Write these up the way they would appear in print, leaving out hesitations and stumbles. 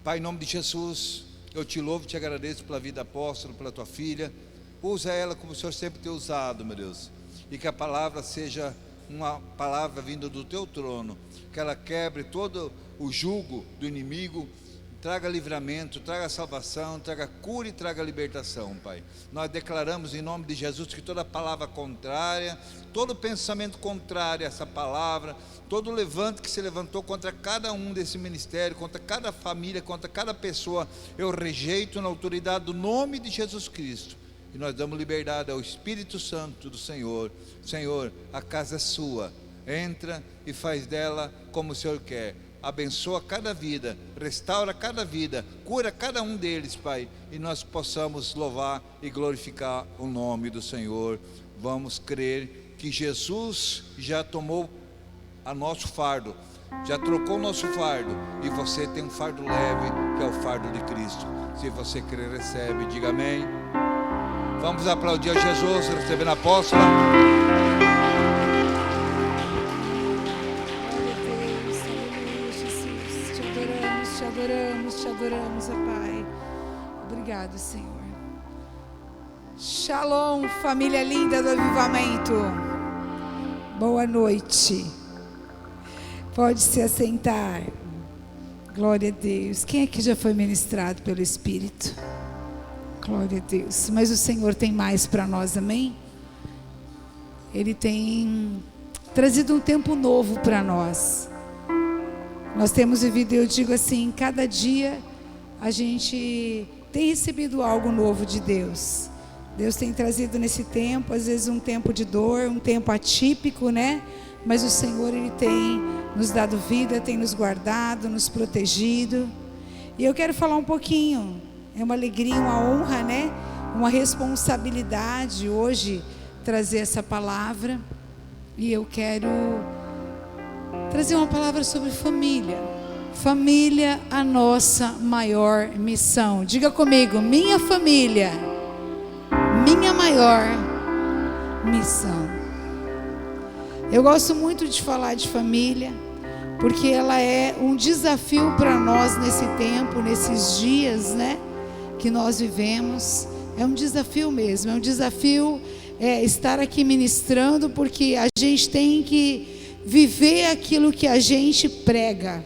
Pai, em nome de Jesus, eu te louvo e te agradeço pela vida apóstolo, pela tua filha. Usa ela como o Senhor sempre tem usado, meu Deus. E que a palavra seja uma palavra vinda do teu trono, que ela quebre todo o jugo do inimigo, traga livramento, traga salvação, traga cura e traga libertação, Pai. Nós declaramos em nome de Jesus que toda palavra contrária, todo pensamento contrário a essa palavra, todo levante que se levantou contra cada um desse ministério, contra cada família, contra cada pessoa, eu rejeito na autoridade do nome de Jesus Cristo. E nós damos liberdade ao Espírito Santo do Senhor. Senhor, a casa é sua, entra e faz dela como o Senhor quer. Abençoa cada vida, restaura cada vida, cura cada um deles, Pai, e nós possamos louvar e glorificar o nome do Senhor. Vamos crer que Jesus já tomou o nosso fardo, já trocou o nosso fardo, e você tem um fardo leve, que é o fardo de Cristo. Se você crer, recebe, diga amém. Vamos aplaudir a Jesus, recebendo a apóstola. Te adoramos, ó Pai. Obrigado, Senhor. Shalom, família linda do Avivamento. Boa noite. Pode se assentar. Glória a Deus. Quem aqui já foi ministrado pelo Espírito? Glória a Deus. Mas o Senhor tem mais para nós, amém? Ele tem trazido um tempo novo para nós. Nós temos vivido, eu digo assim, cada dia a gente tem recebido algo novo de Deus. Deus tem trazido nesse tempo, às vezes um tempo de dor, um tempo atípico, né? Mas o Senhor, Ele tem nos dado vida, tem nos guardado, nos protegido. E eu quero falar um pouquinho, é uma alegria, uma honra, né? Uma responsabilidade hoje trazer essa palavra. E eu quero trazer uma palavra sobre família. Família, a nossa maior missão. Diga comigo, minha família, minha maior missão. Eu gosto muito de falar de família, porque ela é um desafio para nós nesse tempo, nesses dias, né, que nós vivemos. É um desafio mesmo, é um desafio estar aqui ministrando, porque a gente tem que viver aquilo que a gente prega.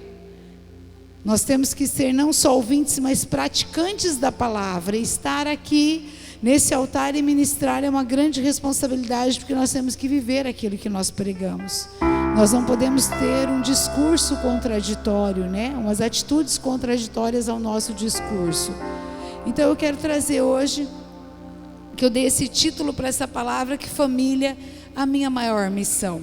Nós temos que ser não só ouvintes, mas praticantes da palavra. E estar aqui nesse altar e ministrar é uma grande responsabilidade, porque nós temos que viver aquilo que nós pregamos. Nós não podemos ter um discurso contraditório, né? Umas atitudes contraditórias ao nosso discurso. Então eu quero trazer hoje, que eu dei esse título para essa palavra, que família, a minha maior missão.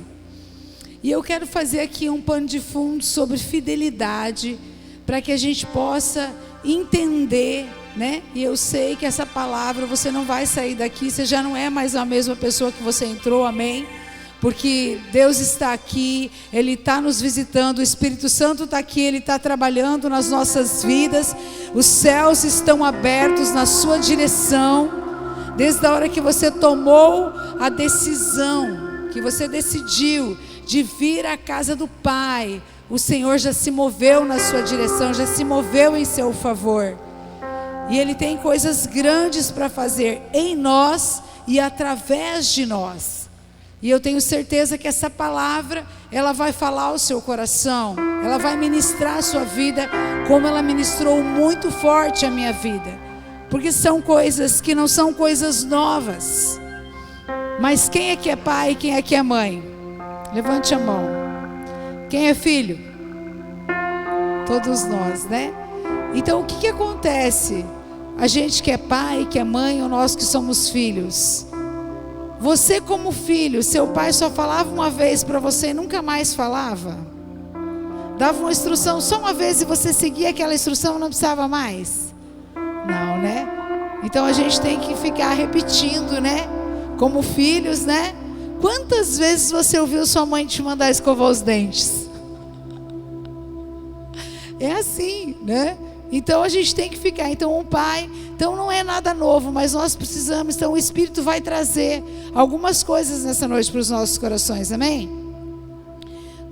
E eu quero fazer aqui um pano de fundo sobre fidelidade, para que a gente possa entender, né? E eu sei que essa palavra, você não vai sair daqui, você já não é mais a mesma pessoa que você entrou, amém? Porque Deus está aqui, Ele está nos visitando, o Espírito Santo está aqui, Ele está trabalhando nas nossas vidas, os céus estão abertos na sua direção, desde a hora que você tomou a decisão, que você decidiu de vir à casa do Pai, o Senhor já se moveu na sua direção, já se moveu em seu favor. E Ele tem coisas grandes para fazer em nós e através de nós. E eu tenho certeza que essa palavra, ela vai falar ao seu coração, ela vai ministrar a sua vida, como ela ministrou muito forte a minha vida. Porque são coisas que não são coisas novas. Mas quem é que é pai e quem é que é mãe? Levante a mão. Quem é filho? Todos nós, né? Então o que acontece? A gente que é pai, que é mãe, ou nós que somos filhos. Você como filho, seu pai só falava uma vez para você e nunca mais falava? Dava uma instrução só uma vez e você seguia aquela instrução e não precisava mais? Não, né? Então a gente tem que ficar repetindo, né? Como filhos, né? Quantas vezes você ouviu sua mãe te mandar escovar os dentes? É assim, né? Então a gente tem que ficar. Então um pai, então não é nada novo, mas nós precisamos. Então o Espírito vai trazer algumas coisas nessa noite para os nossos corações, amém?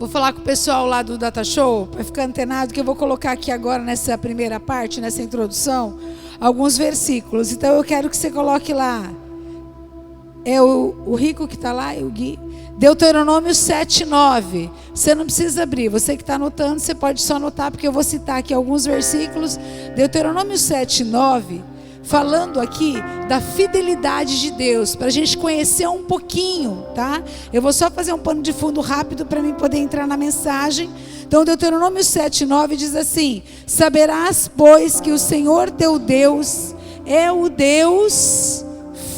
Vou falar com o pessoal lá do Data Show, para ficar antenado, que eu vou colocar aqui agora nessa primeira parte, nessa introdução, alguns versículos. Então eu quero que você coloque lá. É o Rico que está lá, e o Gui. Deuteronômio 7:9. Você não precisa abrir, você que está anotando, você pode só anotar, porque eu vou citar aqui alguns versículos. Deuteronômio 7:9, falando aqui da fidelidade de Deus, para a gente conhecer um pouquinho, tá? Eu vou só fazer um pano de fundo rápido para mim poder entrar na mensagem. Então, Deuteronômio 7:9 diz assim: saberás, pois, que o Senhor teu Deus é o Deus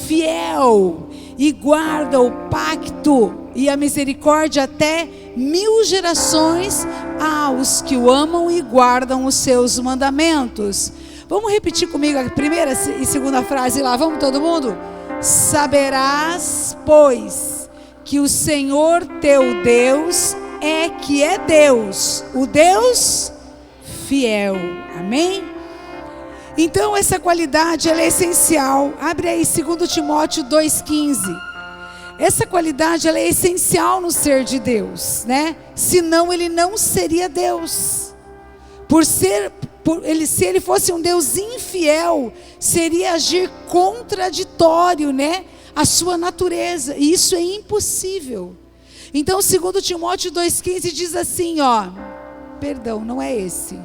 fiel, e guarda o pacto e a misericórdia até 1000 gerações aos que o amam e guardam os seus mandamentos. Vamos repetir comigo a primeira e segunda frase lá, vamos todo mundo? Saberás, pois, que o Senhor teu Deus é Deus, o Deus fiel. Amém? Então essa qualidade, ela é essencial. Abre aí 2 Timóteo 2,15. Essa qualidade, ela é essencial no ser de Deus, né? Senão ele não seria Deus. Se ele fosse um Deus infiel, seria agir contraditório, né, à sua natureza, e isso é impossível. Então 2 Timóteo 2,15 diz assim, ó, perdão, não é esse,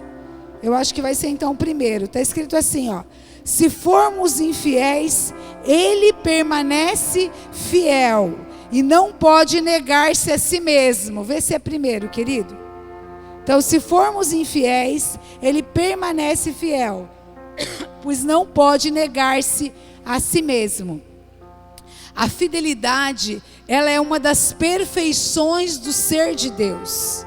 eu acho que vai ser então o primeiro, está escrito assim, ó: se formos infiéis, ele permanece fiel e não pode negar-se a si mesmo. Vê se é primeiro, querido. Então, se formos infiéis, ele permanece fiel, pois não pode negar-se a si mesmo. A fidelidade, ela é uma das perfeições do ser de Deus.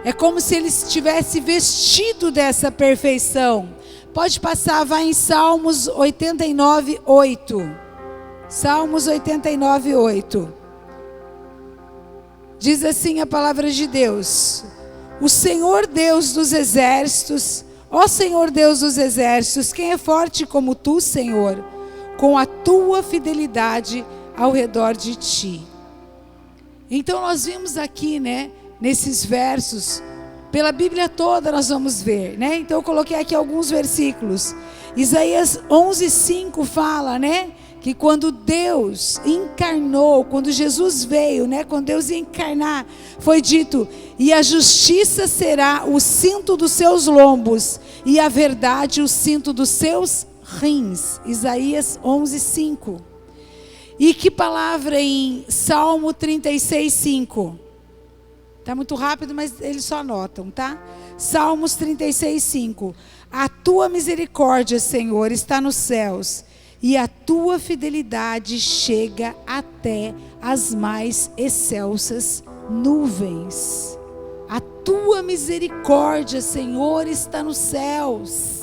É como se ele estivesse vestido dessa perfeição. Pode passar, vai em Salmos 89:8. Salmos 89:8. Diz assim a palavra de Deus: o Senhor Deus dos exércitos, ó Senhor Deus dos exércitos, quem é forte como tu, Senhor, com a tua fidelidade ao redor de ti. Então nós vimos aqui, né, nesses versos, pela Bíblia toda nós vamos ver, né? Então eu coloquei aqui alguns versículos. Isaías 11:5 fala, né, que quando Deus encarnou, quando Jesus veio, né, quando Deus ia encarnar, foi dito: e a justiça será o cinto dos seus lombos, e a verdade o cinto dos seus rins. Isaías 11:5. E que palavra em Salmo 36:5? Está muito rápido, mas eles só anotam, tá? Salmos 36:5. A tua misericórdia, Senhor, está nos céus, e a tua fidelidade chega até as mais excelsas nuvens. A tua misericórdia, Senhor, está nos céus,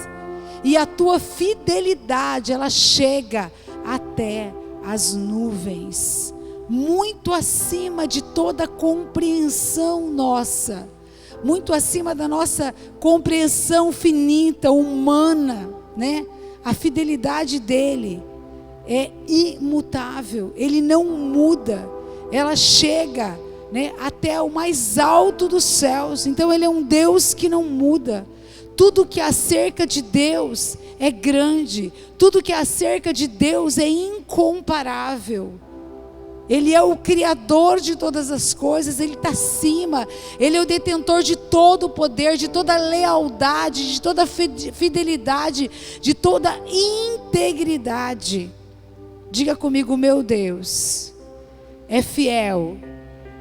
e a tua fidelidade, ela chega até as nuvens, muito acima de toda compreensão nossa, muito acima da nossa compreensão finita, humana, né? A fidelidade dele é imutável, ele não muda, ela chega, né, até o mais alto dos céus. Então ele é um Deus que não muda. Tudo que há acerca de Deus é grande, tudo que há acerca de Deus é incomparável. Ele é o Criador de todas as coisas, Ele está acima, Ele é o detentor de todo o poder, de toda a lealdade, de toda a fidelidade, de toda a integridade. Diga comigo: meu Deus é fiel,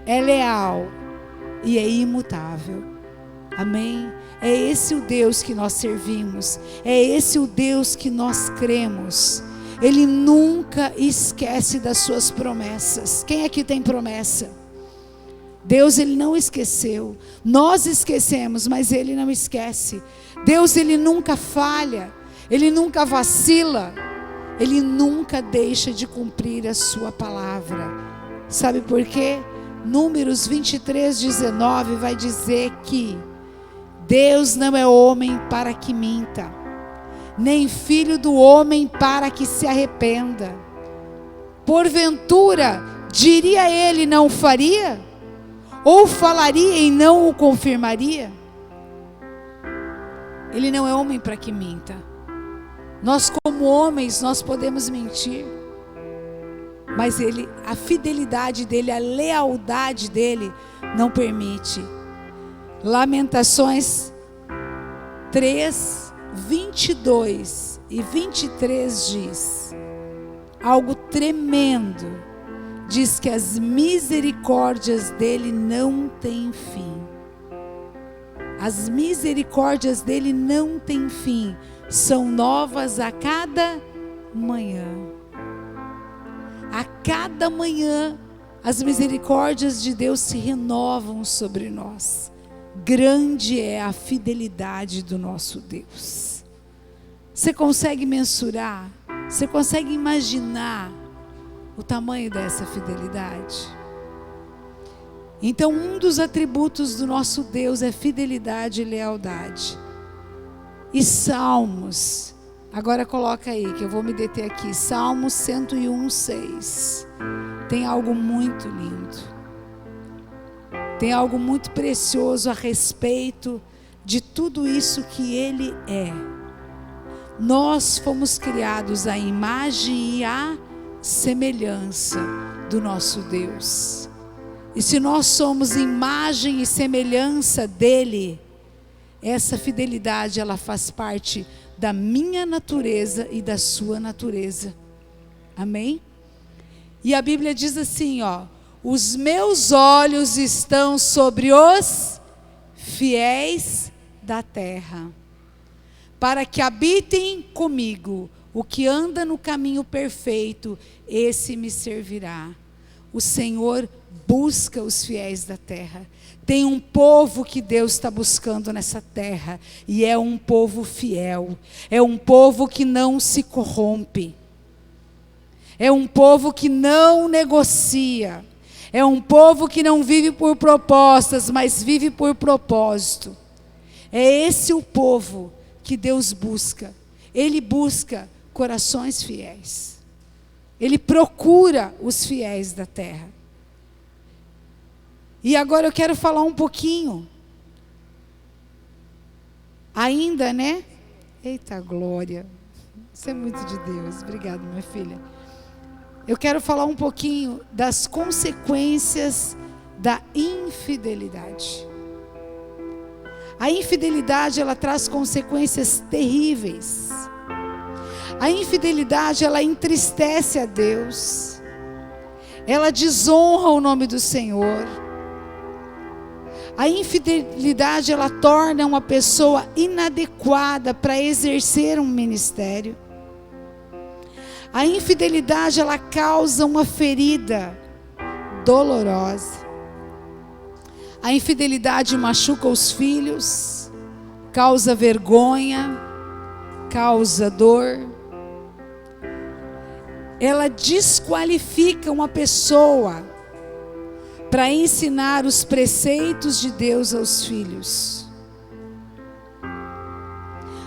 é leal e é imutável. Amém? É esse o Deus que nós servimos, é esse o Deus que nós cremos. Ele nunca esquece das suas promessas. Quem aqui tem promessa? Deus, Ele não esqueceu. Nós esquecemos, mas Ele não esquece. Deus, Ele nunca falha, Ele nunca vacila, Ele nunca deixa de cumprir a sua palavra. Sabe por quê? Números 23:19 vai dizer que Deus não é homem para que minta, nem filho do homem para que se arrependa. Porventura, diria ele, não faria? Ou falaria e não o confirmaria? Ele não é homem para que minta. Nós, como homens, nós podemos mentir. Mas a fidelidade dele, a lealdade dele não permite. Lamentações 3, 22 e 23 diz algo tremendo. Diz que as misericórdias dele não têm fim. As misericórdias dele não têm fim. São novas a cada manhã. A cada manhã, as misericórdias de Deus se renovam sobre nós. Grande é a fidelidade do nosso Deus. Você consegue mensurar? Você consegue imaginar o tamanho dessa fidelidade? Então, um dos atributos do nosso Deus é fidelidade e lealdade. E Salmos, agora coloca aí, que eu vou me deter aqui, Salmos 101, 6. Tem algo muito lindo. Tem algo muito precioso a respeito de tudo isso que Ele é. Nós fomos criados à imagem e à semelhança do nosso Deus. E se nós somos imagem e semelhança dele, essa fidelidade, ela faz parte da minha natureza e da sua natureza. Amém? E a Bíblia diz assim, os meus olhos estão sobre os fiéis da terra, para que habitem comigo. O que anda no caminho perfeito, esse me servirá. O Senhor busca os fiéis da terra. Tem um povo que Deus está buscando nessa terra, e é um povo fiel, é um povo que não se corrompe, é um povo que não negocia, é um povo que não vive por propostas, mas vive por propósito. É esse o povo que Deus busca. Ele busca corações fiéis. Ele procura os fiéis da terra. E agora eu quero falar um pouquinho. Ainda, né? Eita glória. Isso é muito de Deus. Obrigada, minha filha. Eu quero falar um pouquinho das consequências da infidelidade. A infidelidade, ela traz consequências terríveis. A infidelidade, ela entristece a Deus. Ela desonra o nome do Senhor. A infidelidade, ela torna uma pessoa inadequada para exercer um ministério. A infidelidade, ela causa uma ferida dolorosa. A infidelidade machuca os filhos, causa vergonha, causa dor. Ela desqualifica uma pessoa para ensinar os preceitos de Deus aos filhos.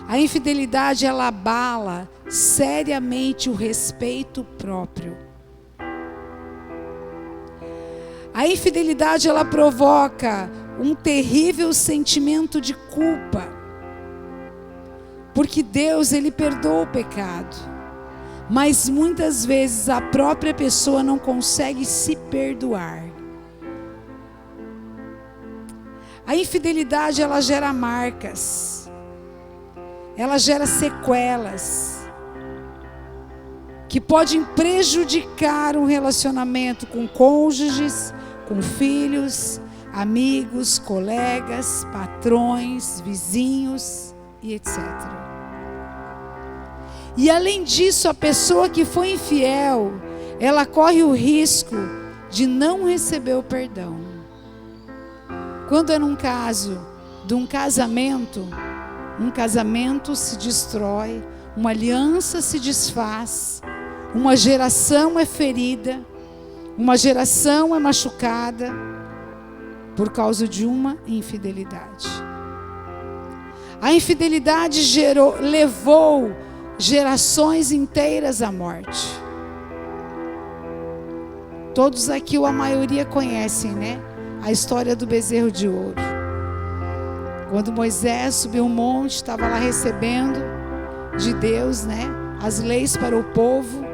A infidelidade, ela abala seriamente o respeito próprio. A infidelidade, ela provoca um terrível sentimento de culpa, porque Deus, Ele perdoa o pecado, mas muitas vezes a própria pessoa não consegue se perdoar. A infidelidade, ela gera marcas, ela gera sequelas, que podem prejudicar um relacionamento com cônjuges, com filhos, amigos, colegas, patrões, vizinhos e etc. E além disso, a pessoa que foi infiel, ela corre o risco de não receber o perdão. Quando é num caso de um casamento se destrói, uma aliança se desfaz, uma geração é ferida, uma geração é machucada por causa de uma infidelidade. A infidelidade levou gerações inteiras à morte. Todos aqui, ou a maioria, conhecem, né? a história do bezerro de ouro. Quando Moisés subiu um monte, estava lá recebendo de Deus, as leis para o povo.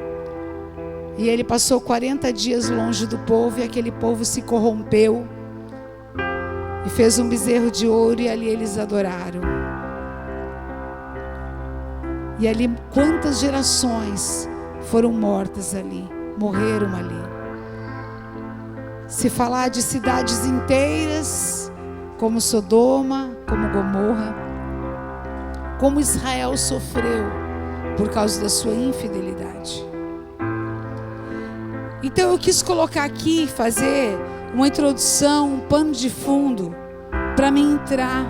E ele passou 40 dias longe do povo, e aquele povo se corrompeu e fez um bezerro de ouro, e ali eles adoraram. E ali quantas gerações foram mortas ali, morreram ali. Se falar de cidades inteiras, como Sodoma, como Gomorra, como Israel sofreu por causa da sua infidelidade. Então eu quis colocar aqui, fazer uma introdução, um pano de fundo, para me entrar.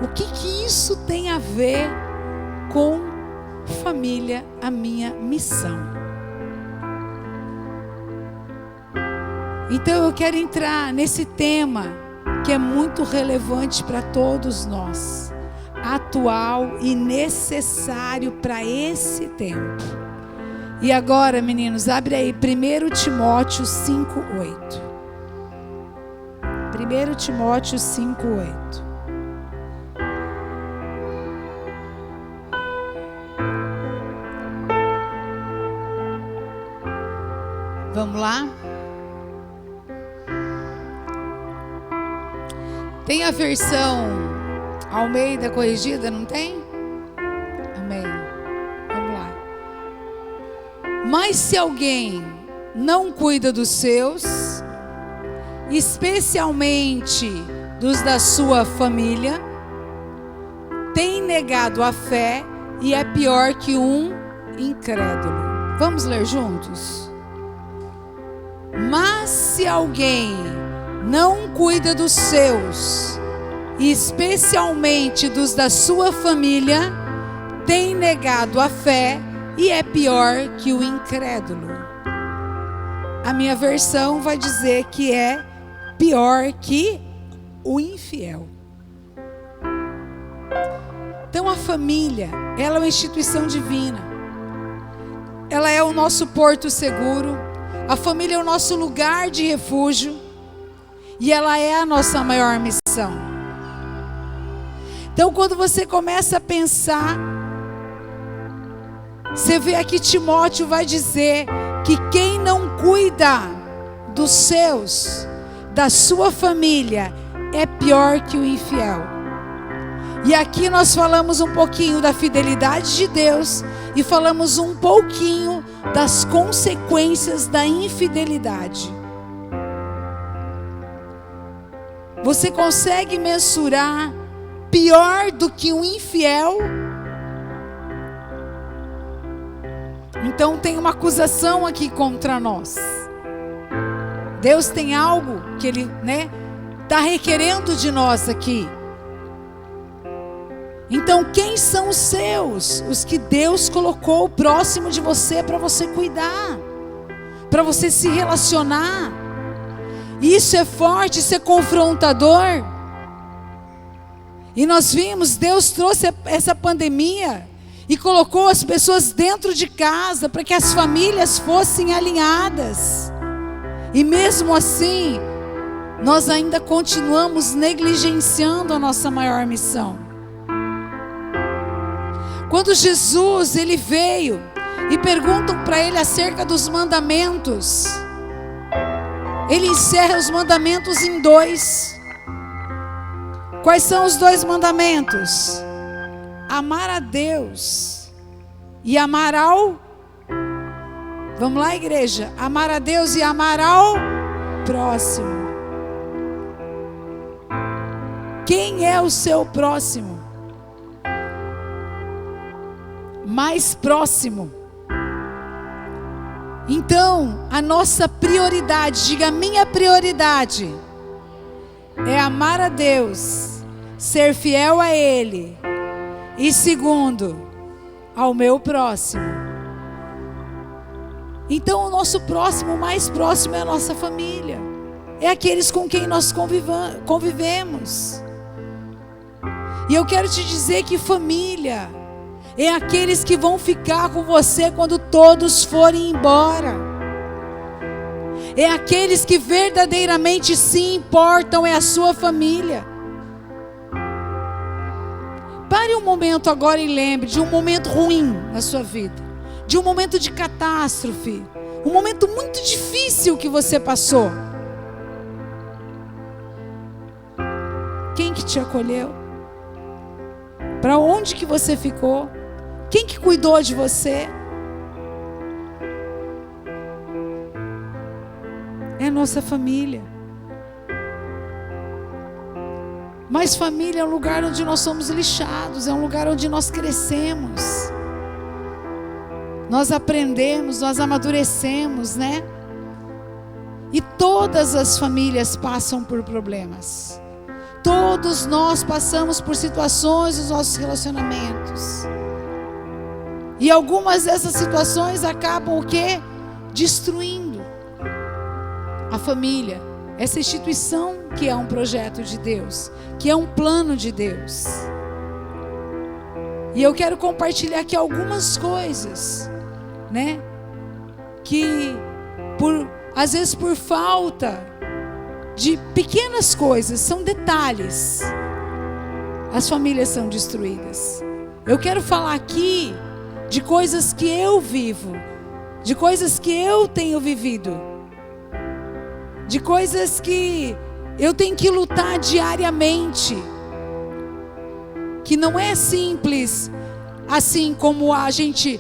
O que isso tem a ver com família, a minha missão? Então eu quero entrar nesse tema que é muito relevante para todos nós, atual e necessário para esse tempo. E agora, meninos, abre aí 1 Timóteo 5:8. 1 Timóteo 5:8. Vamos lá? Tem a versão Almeida corrigida, não tem? Amém. Vamos lá. Mas se alguém não cuida dos seus, especialmente dos da sua família, tem negado a fé e é pior que um incrédulo. Vamos ler juntos? Mas se alguém não cuida dos seus, especialmente dos da sua família, tem negado a fé e é pior que o incrédulo. A minha versão vai dizer que é pior que o infiel. Então a família, ela é uma instituição divina. Ela é o nosso porto seguro. A família é o nosso lugar de refúgio. E ela é a nossa maior missão. Então quando você começa a pensar, você vê aqui Timóteo vai dizer que quem não cuida dos seus, da sua família, é pior que o infiel. E aqui nós falamos um pouquinho da fidelidade de Deus e falamos um pouquinho das consequências da infidelidade. Você consegue mensurar pior do que um infiel? Então tem uma acusação aqui contra nós. Deus tem algo que Ele está requerendo de nós aqui. Então quem são os seus? Os que Deus colocou próximo de você para você cuidar, para você se relacionar. Isso é forte, isso é confrontador. E nós vimos, Deus trouxe essa pandemia e colocou as pessoas dentro de casa para que as famílias fossem alinhadas. E mesmo assim, nós ainda continuamos negligenciando a nossa maior missão. Quando Jesus ele veio e perguntam para ele acerca dos mandamentos, ele encerra os mandamentos em 2. Quais são os 2 mandamentos? Amar a Deus e amar ao... Vamos lá, igreja? Amar a Deus e amar ao próximo. Quem é o seu próximo? Mais próximo. Então, a nossa prioridade, diga, minha prioridade é amar a Deus, ser fiel a Ele e segundo, ao meu próximo. Então o nosso próximo, o mais próximo é a nossa família, é aqueles com quem nós convivemos. E eu quero te dizer que família é aqueles que vão ficar com você quando todos forem embora. é aqueles que verdadeiramente se importam, é a sua família. Pare um momento agora e lembre de um momento ruim na sua vida, de um momento de catástrofe, um momento muito difícil que você passou. Quem que te acolheu? Para onde que você ficou? Quem que cuidou de você? É a nossa família. Mas família é um lugar onde nós somos lixados, é um lugar onde nós crescemos. Nós aprendemos, nós amadurecemos, né? E todas as famílias passam por problemas. Todos nós passamos por situações nos nossos relacionamentos. E algumas dessas situações acabam o quê? Destruindo a família. Essa instituição que é um projeto de Deus, que é um plano de Deus. E eu quero compartilhar aqui algumas coisas, né? Que às vezes por falta de pequenas coisas, são detalhes, as famílias são destruídas. Eu quero falar aqui de coisas que eu vivo, de coisas que eu tenho vivido, de coisas que eu tenho que lutar diariamente, que não é simples, assim como a gente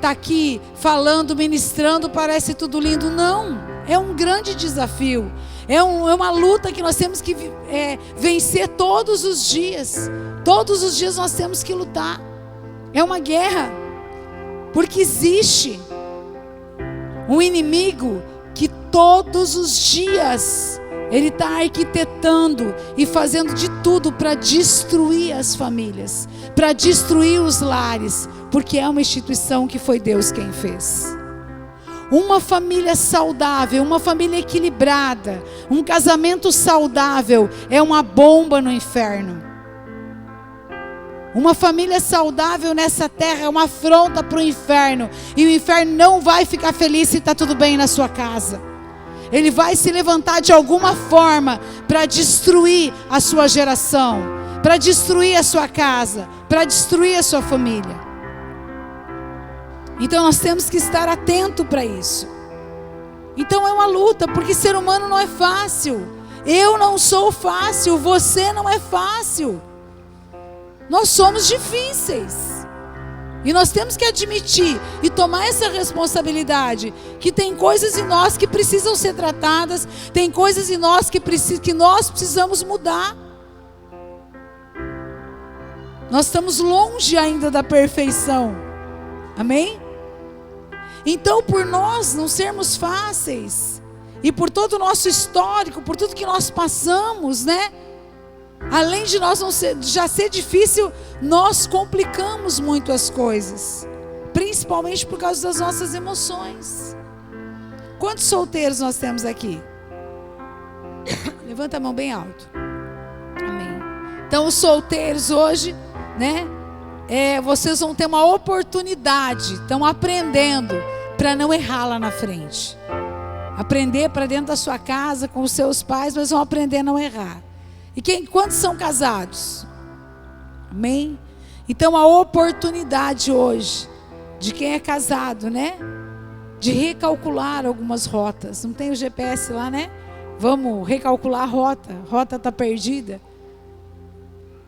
tá aqui falando, ministrando, parece tudo lindo. Não, é um grande desafio, é uma luta que nós temos que vencer todos os dias. Todos os dias nós temos que lutar, é uma guerra, porque existe um inimigo que todos os dias ele está arquitetando e fazendo de tudo para destruir as famílias, para destruir os lares, porque é uma instituição que foi Deus quem fez. Uma família saudável, uma família equilibrada, um casamento saudável é uma bomba no inferno. Uma família saudável nessa terra é uma afronta para o inferno, e o inferno não vai ficar feliz se está tudo bem na sua casa. Ele vai se levantar de alguma forma para destruir a sua geração, para destruir a sua casa, para destruir a sua família. Então nós temos que estar atento para isso. Então é uma luta, porque ser humano não é fácil. Eu não sou fácil, você não é fácil. Nós somos difíceis. E nós temos que admitir e tomar essa responsabilidade, que tem coisas em nós que precisam ser tratadas, tem coisas em nós que nós precisamos mudar. Nós estamos longe ainda da perfeição. Amém? Então, por nós não sermos fáceis, e por todo o nosso histórico, por tudo que nós passamos, né? Além de nós já ser difícil, nós complicamos muito as coisas, principalmente por causa das nossas emoções. Quantos solteiros nós temos aqui? Levanta a mão bem alto. Amém. Então os solteiros hoje, né? Vocês vão ter uma oportunidade, estão aprendendo para não errar lá na frente. Aprender para dentro da sua casa com os seus pais, mas vão aprender a não errar. E quantos são casados? Amém? Então a oportunidade hoje de quem é casado, né? De recalcular algumas rotas. Não tem o GPS lá, né? Vamos recalcular a rota. A rota está perdida.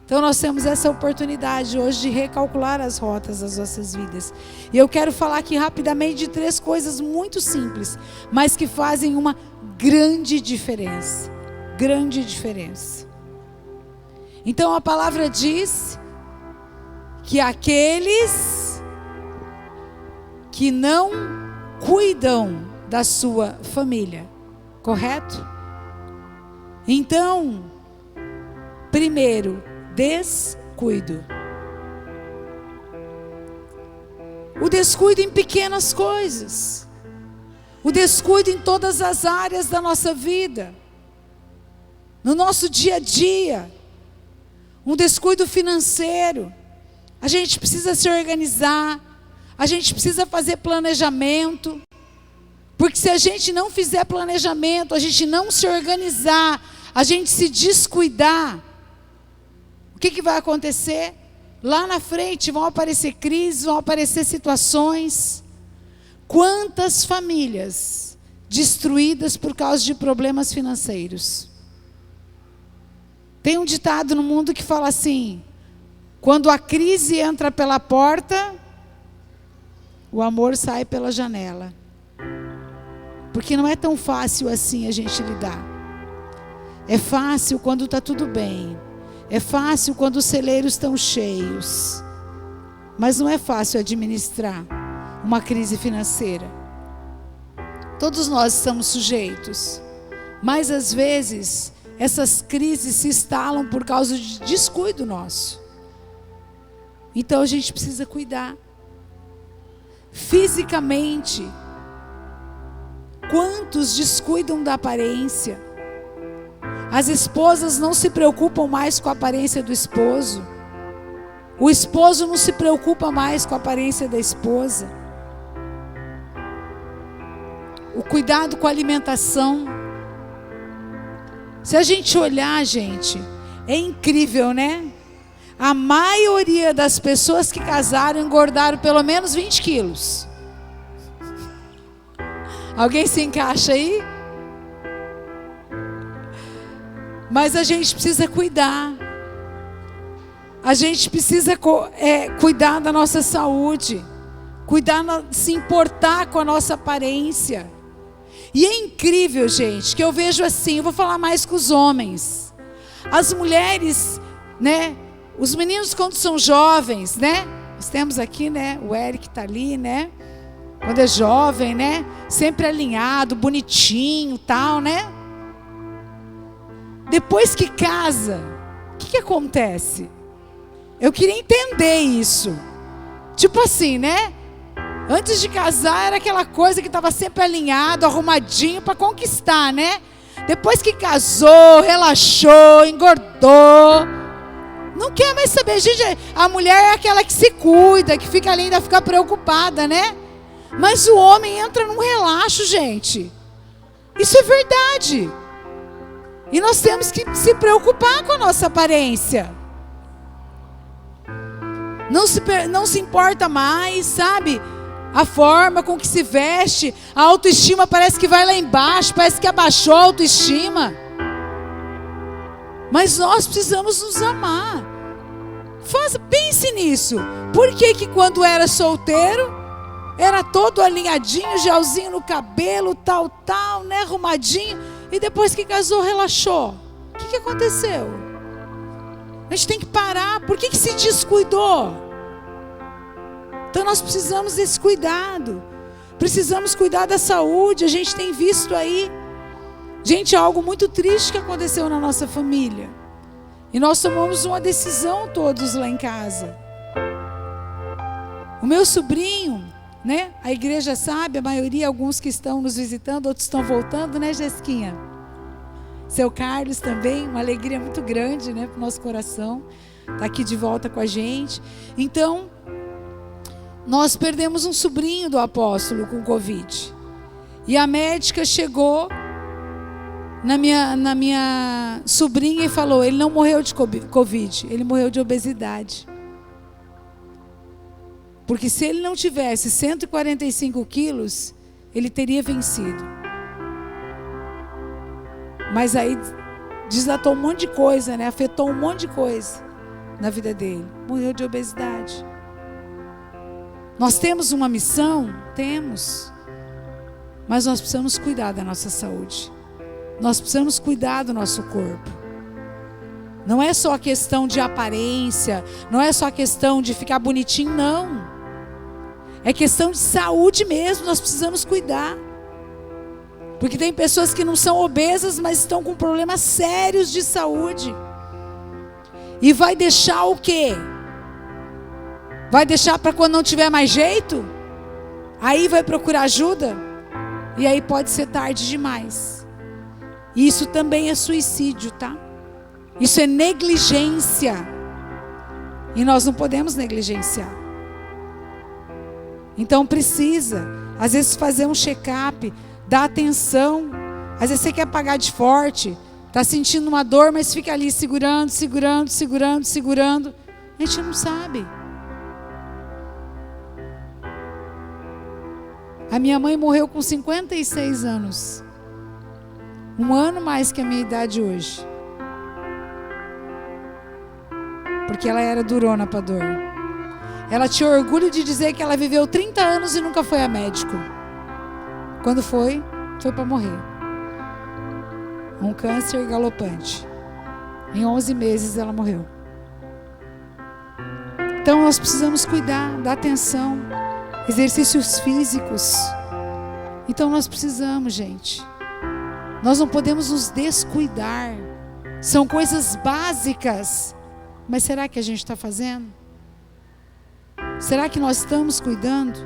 Então nós temos essa oportunidade hoje de recalcular as rotas das nossas vidas. E eu quero falar aqui rapidamente de 3 coisas muito simples, mas que fazem uma grande diferença. Grande diferença. Então a palavra diz que aqueles que não cuidam da sua família, correto? Então, primeiro, descuido. O descuido em pequenas coisas. O descuido em todas as áreas da nossa vida. No nosso dia a dia. Um descuido financeiro. A gente precisa se organizar. A gente precisa fazer planejamento. Porque se a gente não fizer planejamento, a gente não se organizar, a gente se descuidar, o que vai acontecer? Lá na frente vão aparecer crises, vão aparecer situações. Quantas famílias destruídas por causa de problemas financeiros? Tem um ditado no mundo que fala assim: quando a crise entra pela porta, o amor sai pela janela. Porque não é tão fácil assim a gente lidar. É fácil quando está tudo bem. É fácil quando os celeiros estão cheios. Mas não é fácil administrar uma crise financeira. Todos nós estamos sujeitos. Mas às vezes essas crises se instalam por causa de descuido nosso. Então a gente precisa cuidar. Fisicamente, quantos descuidam da aparência? As esposas não se preocupam mais com a aparência do esposo. O esposo não se preocupa mais com a aparência da esposa. O cuidado com a alimentação. Se a gente olhar, gente, é incrível, né? A maioria das pessoas que casaram engordaram pelo menos 20 quilos. Alguém se encaixa aí? Mas a gente precisa cuidar. A gente precisa cuidar da nossa saúde. Se importar com a nossa aparência. E é incrível, gente, que eu vejo assim, eu vou falar mais com os homens. As mulheres, né? Os meninos quando são jovens, né? Nós temos aqui, né? O Eric está ali, né? Quando é jovem, né? Sempre alinhado, bonitinho, tal, né? Depois que casa, o que acontece? Eu queria entender isso. Tipo assim, né? Antes de casar era aquela coisa que estava sempre alinhado, arrumadinho para conquistar, né? Depois que casou, relaxou, engordou, não quer mais saber. Gente, a mulher é aquela que se cuida, que fica ali, ainda fica preocupada, né? Mas o homem entra num relaxo, gente. Isso é verdade. E nós temos que se preocupar com a nossa aparência. Não se importa mais, sabe? A forma com que se veste, a autoestima parece que vai lá embaixo, parece que abaixou a autoestima. Mas nós precisamos nos amar. Pense nisso. Por que quando era solteiro, era todo alinhadinho, gelzinho no cabelo, tal, né, arrumadinho, e depois que casou, relaxou? O que aconteceu? A gente tem que parar. Por que se descuidou? Então nós precisamos desse cuidado. Precisamos cuidar da saúde. A gente tem visto aí, gente, algo muito triste que aconteceu na nossa família. E nós tomamos uma decisão todos lá em casa. O meu sobrinho, né? A igreja sabe, a maioria, alguns que estão nos visitando, outros estão voltando, né, Jesquinha? Seu Carlos também, uma alegria muito grande, né, para o nosso coração. Está aqui de volta com a gente. Então, nós perdemos um sobrinho do apóstolo com Covid. E a médica chegou na minha sobrinha e falou: ele não morreu de Covid, ele morreu de obesidade. Porque se ele não tivesse 145 quilos, ele teria vencido. Mas aí desatou um monte de coisa, né? Afetou um monte de coisa na vida dele. Morreu de obesidade. Nós temos uma missão? Temos. Mas nós precisamos cuidar da nossa saúde. Nós precisamos cuidar do nosso corpo. Não é só questão de aparência, não é só questão de ficar bonitinho, não. É questão de saúde mesmo, nós precisamos cuidar. Porque tem pessoas que não são obesas, mas estão com problemas sérios de saúde. E vai deixar o quê? Vai deixar para quando não tiver mais jeito? Aí vai procurar ajuda? E aí pode ser tarde demais. Isso também é suicídio, tá? Isso é negligência. E nós não podemos negligenciar. Então precisa. Às vezes fazer um check-up, dar atenção. Às vezes você quer pagar de forte, está sentindo uma dor, mas fica ali segurando. A gente não sabe. A minha mãe morreu com 56 anos. 1 ano mais que a minha idade hoje. Porque ela era durona para dor. Ela tinha orgulho de dizer que ela viveu 30 anos e nunca foi a médico. Quando foi para morrer. Um câncer galopante. Em 11 meses ela morreu. Então nós precisamos cuidar, dar atenção. Exercícios físicos. Então nós precisamos, gente. Nós não podemos nos descuidar. São coisas básicas. Mas será que a gente está fazendo? Será que nós estamos cuidando?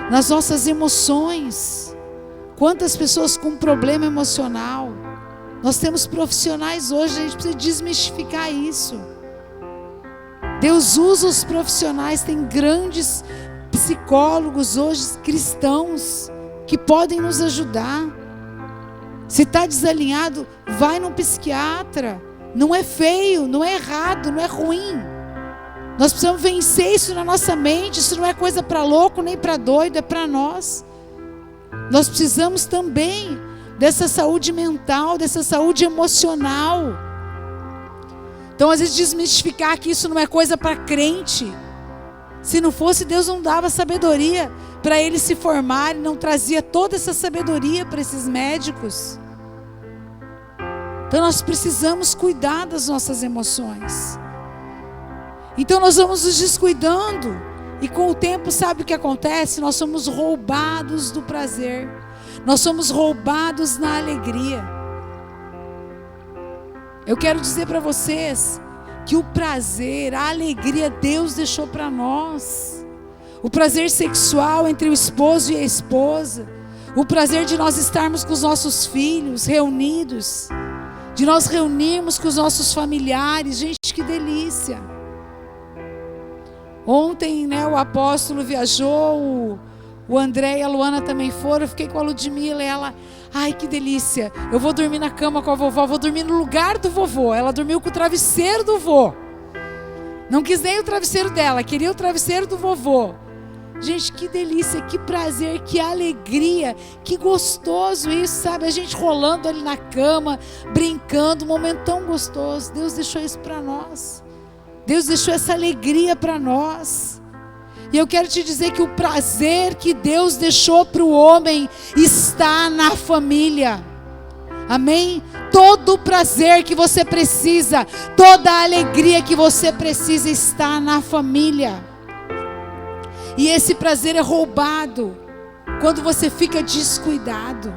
Nas nossas emoções. Quantas pessoas com problema emocional? Nós temos profissionais hoje, a gente precisa desmistificar isso. Deus usa os profissionais, tem grandes psicólogos hoje, cristãos, que podem nos ajudar. Se está desalinhado, vai num psiquiatra. Não é feio, não é errado, não é ruim. Nós precisamos vencer isso na nossa mente. Isso não é coisa para louco nem para doido, é para nós. Nós precisamos também dessa saúde mental, dessa saúde emocional. Então, às vezes, desmistificar que isso não é coisa para crente. Se não fosse, Deus não dava sabedoria para eles se formarem, não trazia toda essa sabedoria para esses médicos. Então, nós precisamos cuidar das nossas emoções. Então, nós vamos nos descuidando. E com o tempo, sabe o que acontece? Nós somos roubados do prazer. Nós somos roubados na alegria. Eu quero dizer para vocês que o prazer, a alegria, Deus deixou para nós. O prazer sexual entre o esposo e a esposa. O prazer de nós estarmos com os nossos filhos reunidos. De nós reunirmos com os nossos familiares. Gente, que delícia. Ontem, o apóstolo viajou, o André e a Luana também foram. Eu fiquei com a Ludmila e ela, ai que delícia, eu vou dormir na cama com a vovó, vou dormir no lugar do vovô. Ela dormiu com o travesseiro do vô. Não quis nem o travesseiro dela, queria o travesseiro do vovô. Gente, que delícia, que prazer, que alegria, que gostoso isso, sabe? A gente rolando ali na cama, brincando, um momento tão gostoso. Deus deixou isso para nós. Deus deixou essa alegria para nós. E eu quero te dizer que o prazer que Deus deixou para o homem está na família. Amém? Todo o prazer que você precisa, toda a alegria que você precisa está na família. E esse prazer é roubado quando você fica descuidado.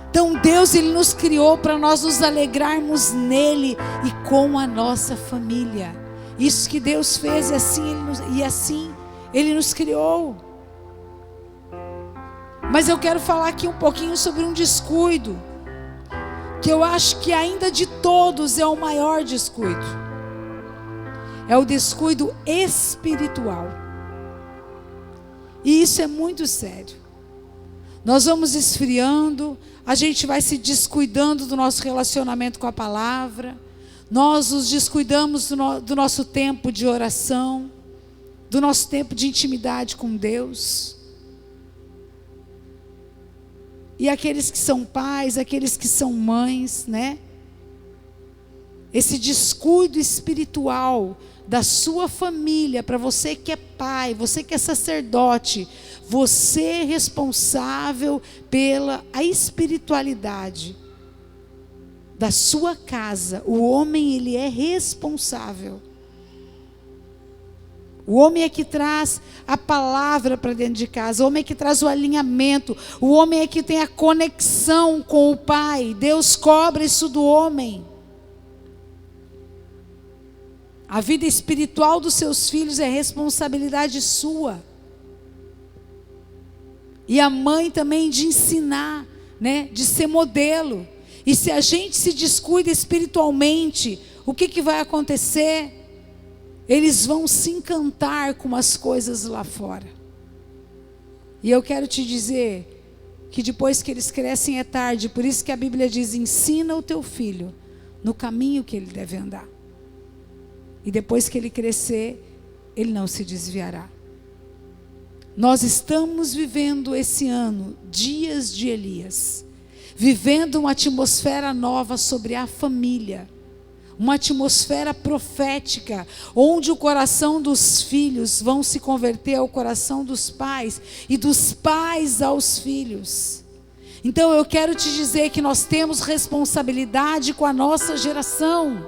Então Deus, Ele nos criou para nós nos alegrarmos nele e com a nossa família. Isso que Deus fez e assim Ele nos criou. Mas eu quero falar aqui um pouquinho sobre um descuido, que eu acho que ainda de todos é o maior descuido. É o descuido espiritual. E isso é muito sério. Nós vamos esfriando, a gente vai se descuidando do nosso relacionamento com a palavra, nós nos descuidamos do nosso tempo de oração, do nosso tempo de intimidade com Deus. E aqueles que são pais, aqueles que são mães, esse descuido espiritual da sua família, para você que é pai, você que é sacerdote, você é responsável pela espiritualidade da sua casa. O homem, ele é responsável. O homem é que traz a palavra para dentro de casa. O homem é que traz o alinhamento. O homem é que tem a conexão com o Pai. Deus cobra isso do homem. A vida espiritual dos seus filhos é responsabilidade sua. E a mãe também de ensinar, de ser modelo. E se a gente se descuida espiritualmente, o que vai acontecer? Eles vão se encantar com as coisas lá fora. E eu quero te dizer que depois que eles crescem é tarde. Por isso que a Bíblia diz: ensina o teu filho no caminho que ele deve andar. E depois que ele crescer, ele não se desviará. Nós estamos vivendo esse ano dias de Elias, vivendo uma atmosfera nova sobre a família, uma atmosfera profética, onde o coração dos filhos vão se converter ao coração dos pais, e dos pais aos filhos. Então eu quero te dizer que nós temos responsabilidade com a nossa geração.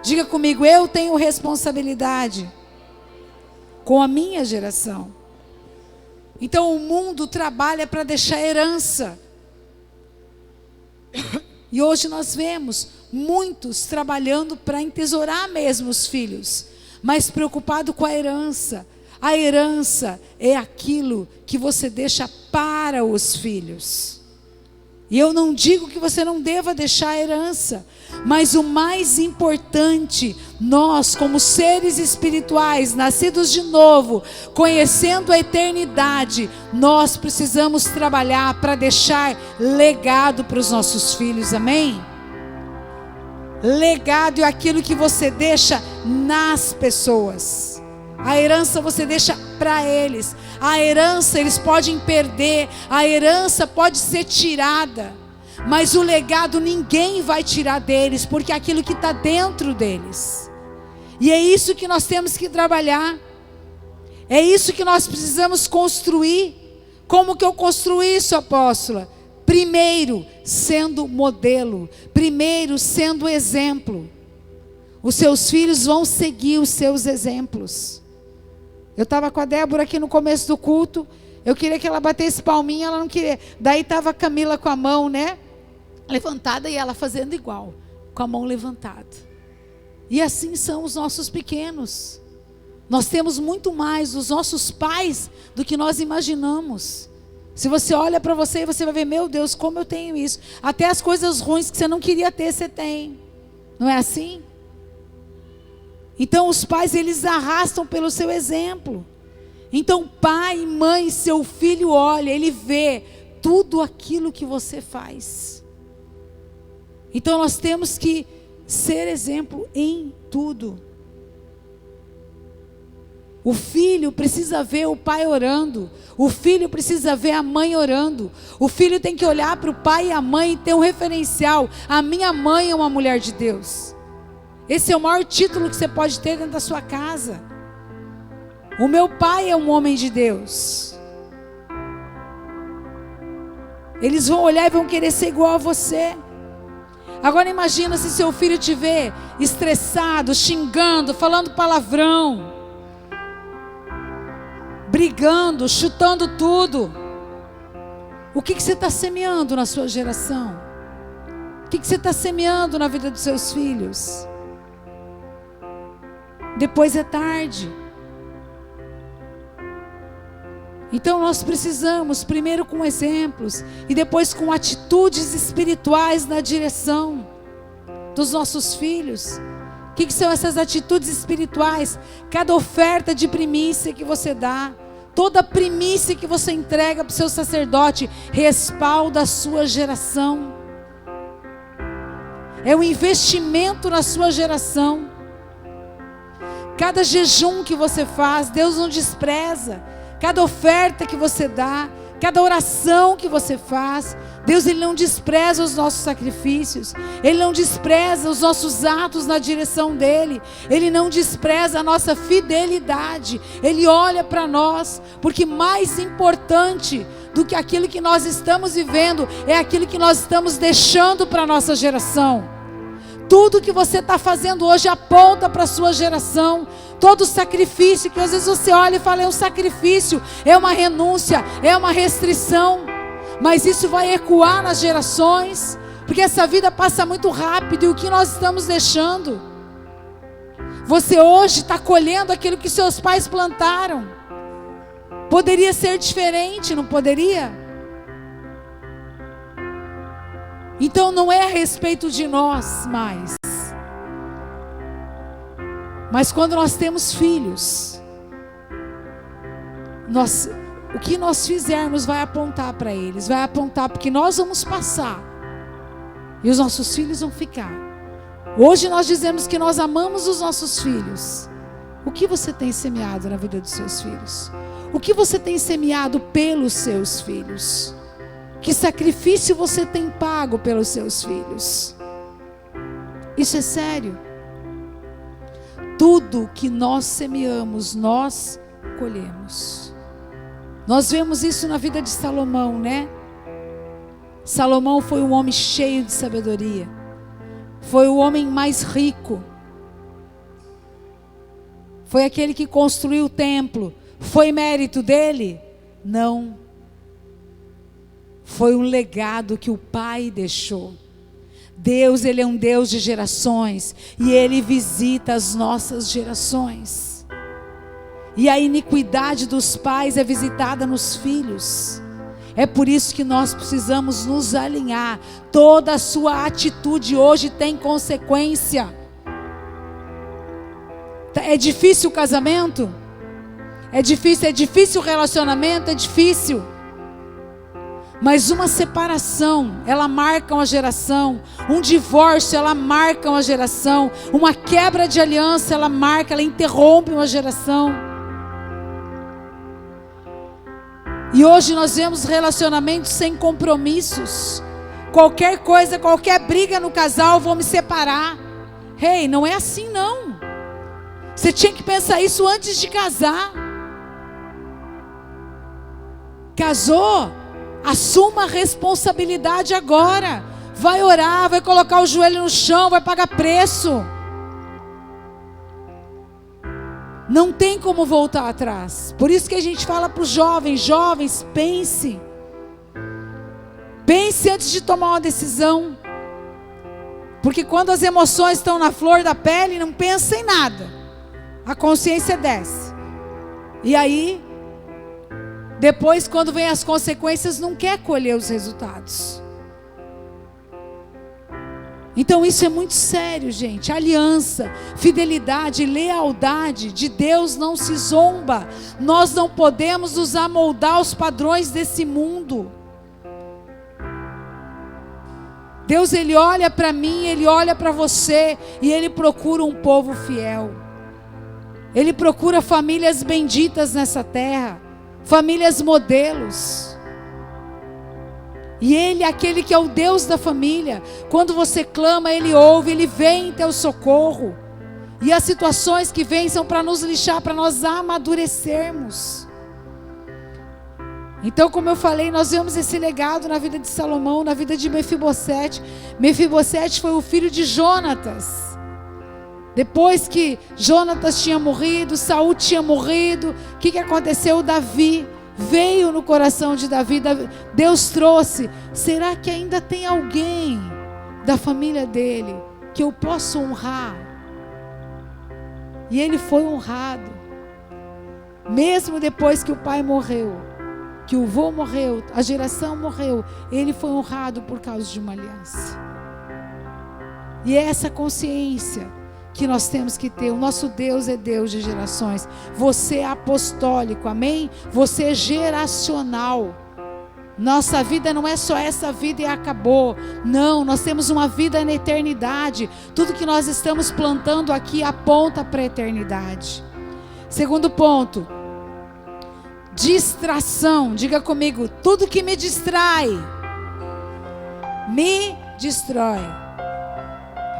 Diga comigo: eu tenho responsabilidade com a minha geração. Então o mundo trabalha para deixar herança. E hoje nós vemos muitos trabalhando para entesourar mesmo os filhos, mas preocupado com a herança. A herança é aquilo que você deixa para os filhos. E eu não digo que você não deva deixar a herança, mas o mais importante, nós como seres espirituais, nascidos de novo, conhecendo a eternidade, nós precisamos trabalhar para deixar legado para os nossos filhos, amém? Legado é aquilo que você deixa nas pessoas. A herança você deixa para eles. A herança eles podem perder, a herança pode ser tirada, mas o legado ninguém vai tirar deles, porque é aquilo que está dentro deles. E é isso que nós temos que trabalhar. É isso que nós precisamos construir. Como que eu construí isso, apóstola? Primeiro, sendo modelo. Primeiro, sendo exemplo. Os seus filhos vão seguir os seus exemplos. Eu estava com a Débora aqui no começo do culto. Eu queria que ela batesse palminha, ela não queria. Daí estava a Camila com a mão, né, levantada, e ela fazendo igual, com a mão levantada. E assim são os nossos pequenos. Nós temos muito mais dos nossos pais do que nós imaginamos. Se você olha para você, você vai ver: meu Deus, como eu tenho isso. Até as coisas ruins que você não queria ter, você tem. Não é assim? Então os pais, eles arrastam pelo seu exemplo. Então pai e mãe, seu filho olha, ele vê tudo aquilo que você faz. Então nós temos que ser exemplo em tudo. O filho precisa ver o pai orando. O filho precisa ver a mãe orando. O filho tem que olhar para o pai e a mãe e ter um referencial. A minha mãe é uma mulher de Deus. Esse é o maior título que você pode ter dentro da sua casa. O meu pai é um homem de Deus. Eles vão olhar e vão querer ser igual a você. Agora imagina se seu filho te vê estressado, xingando, falando palavrão, brigando, chutando tudo. O que você está semeando na sua geração? O que você está semeando na vida dos seus filhos? Depois é tarde. Então nós precisamos, primeiro com exemplos, e depois com atitudes espirituais na direção dos nossos filhos. O que são essas atitudes espirituais? Cada oferta de primícia que você dá, toda primícia que você entrega para o seu sacerdote, respalda a sua geração. É um investimento na sua geração. Cada jejum que você faz, Deus não despreza. Cada oferta que você dá, cada oração que você faz, Deus, Ele não despreza os nossos sacrifícios. Ele não despreza os nossos atos na direção dEle. Ele não despreza a nossa fidelidade. Ele olha para nós, porque mais importante do que aquilo que nós estamos vivendo é aquilo que nós estamos deixando para a nossa geração. Tudo que você está fazendo hoje aponta para a sua geração. Todo sacrifício que às vezes você olha e fala: é um sacrifício, é uma renúncia, é uma restrição. Mas isso vai ecoar nas gerações, porque essa vida passa muito rápido. E o que nós estamos deixando? Você hoje está colhendo aquilo que seus pais plantaram. Poderia ser diferente, não poderia? Então não é a respeito de nós mais. Mas quando nós temos filhos, o que nós fizermos vai apontar para eles, vai apontar porque nós vamos passar e os nossos filhos vão ficar. Hoje nós dizemos que nós amamos os nossos filhos. O que você tem semeado na vida dos seus filhos? O que você tem semeado pelos seus filhos? Que sacrifício você tem pago pelos seus filhos? Isso é sério. Tudo que nós semeamos, nós colhemos. Nós vemos isso na vida de Salomão, né? Salomão foi um homem cheio de sabedoria. Foi o homem mais rico. Foi aquele que construiu o templo. Foi mérito dele? Não. Foi um legado que o pai deixou. Deus, Ele é um Deus de gerações. E Ele visita as nossas gerações. E a iniquidade dos pais é visitada nos filhos. É por isso que nós precisamos nos alinhar. Toda a sua atitude hoje tem consequência. É difícil o casamento? É difícil o relacionamento? É difícil. Mas uma separação, ela marca uma geração. Um divórcio, ela marca uma geração. Uma quebra de aliança, ela marca, ela interrompe uma geração. E hoje nós vemos relacionamentos sem compromissos. Qualquer coisa, qualquer briga no casal, vou me separar. Ei, não é assim não. Você tinha que pensar isso antes de casar. Casou, assuma a responsabilidade agora. Vai orar, vai colocar o joelho no chão, vai pagar preço. Não tem como voltar atrás. Por isso que a gente fala para os jovens: jovens, pense. Pense antes de tomar uma decisão. Porque quando as emoções estão na flor da pele, não pensa em nada. A consciência desce. E aí, depois, quando vem as consequências, não quer colher os resultados. Então isso é muito sério, gente. Aliança, fidelidade, lealdade de Deus não se zomba. Nós não podemos nos amoldar aos padrões desse mundo. Deus, Ele olha para mim, Ele olha para você e Ele procura um povo fiel. Ele procura famílias benditas nessa terra, famílias modelos. E Ele é aquele que é o Deus da família. Quando você clama, Ele ouve, Ele vem em teu socorro. E as situações que vêm são para nos lixar, para nós amadurecermos. Então, como eu falei, nós vemos esse legado na vida de Salomão, na vida de Mefibosete. Mefibosete foi o filho de Jonatas. Depois que Jonatas tinha morrido, Saul tinha morrido, o que aconteceu? Davi veio no coração de Davi, Deus trouxe. Será que ainda tem alguém da família dele que eu possa honrar? E ele foi honrado, mesmo depois que o pai morreu, que o vô morreu, a geração morreu, ele foi honrado por causa de uma aliança. E é essa consciência que nós temos que ter. O nosso Deus é Deus de gerações. Você é apostólico, amém? Você é geracional. Nossa vida não é só essa vida e acabou. Não, nós temos uma vida na eternidade. Tudo que nós estamos plantando aqui aponta para a eternidade. Segundo ponto, distração. Diga comigo: tudo que me distrai, me destrói.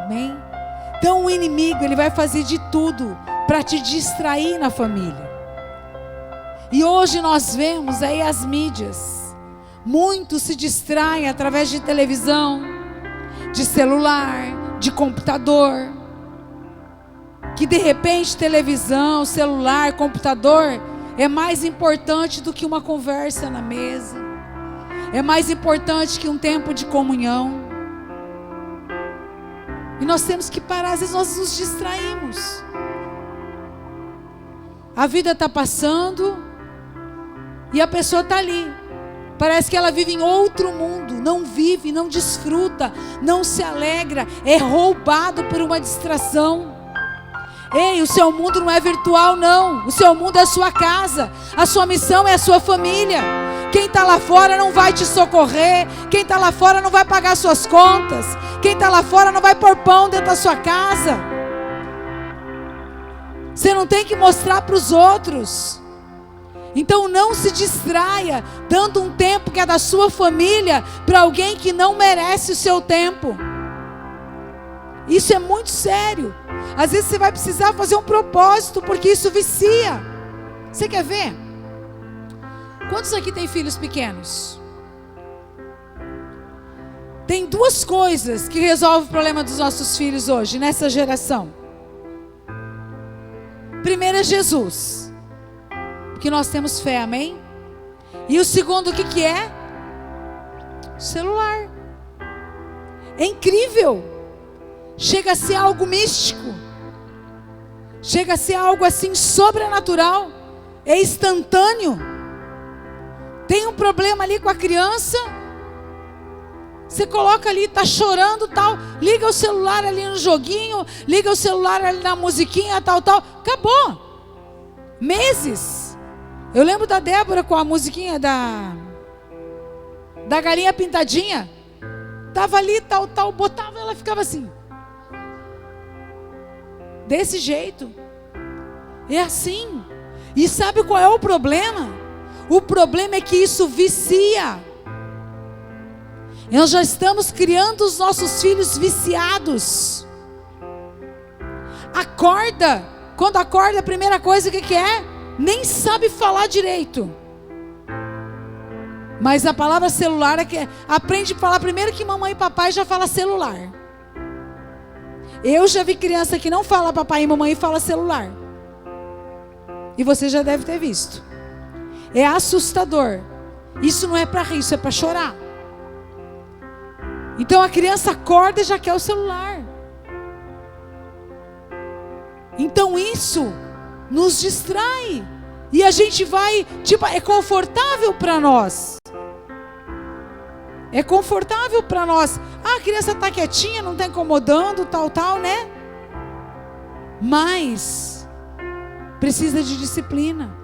Amém? Então o inimigo, ele vai fazer de tudo para te distrair na família. E hoje nós vemos aí as mídias. Muitos se distraem através de televisão, de celular, de computador. Que de repente televisão, celular, computador é mais importante do que uma conversa na mesa. É mais importante que um tempo de comunhão. E nós temos que parar. Às vezes nós nos distraímos. A vida está passando e a pessoa está ali. Parece que ela vive em outro mundo. Não vive, não desfruta, não se alegra. É roubado por uma distração. Ei, o seu mundo não é virtual, não. O seu mundo é a sua casa. A sua missão é a sua família. Quem está lá fora não vai te socorrer. Quem está lá fora não vai pagar suas contas. Quem está lá fora não vai pôr pão dentro da sua casa. Você não tem que mostrar para os outros. Então não se distraia dando um tempo que é da sua família para alguém que não merece o seu tempo. Isso é muito sério. Às vezes você vai precisar fazer um propósito, porque isso vicia. Você quer ver? Quantos aqui tem filhos pequenos? Tem duas coisas que resolvem o problema dos nossos filhos hoje, nessa geração. Primeiro é Jesus, porque nós temos fé, amém? E o segundo, o que é? O celular. É incrível. Chega a ser algo místico. Chega a ser algo assim sobrenatural. É instantâneo. Tem um problema ali com a criança. Você coloca ali, está chorando, tal. Liga o celular ali no joguinho. Liga o celular ali na musiquinha, tal. Acabou. Meses. Eu lembro da Débora com a musiquinha da galinha pintadinha. Tava ali, tal. Botava, ela ficava assim. Desse jeito. É assim. E sabe qual é o problema? O problema é que isso vicia. Nós já estamos criando os nossos filhos viciados. Acorda. Quando acorda, a primeira coisa que é? Nem sabe falar direito. Mas a palavra celular é que aprende a falar primeiro que mamãe e papai já fala celular. Eu já vi criança que não fala papai e mamãe e fala celular. E você já deve ter visto. É assustador. Isso não é para rir, isso é para chorar. Então a criança acorda e já quer o celular. Então isso nos distrai. E a gente vai, é confortável para nós. É confortável para nós. Ah, a criança está quietinha, não está incomodando, tal, né? Mas precisa de disciplina.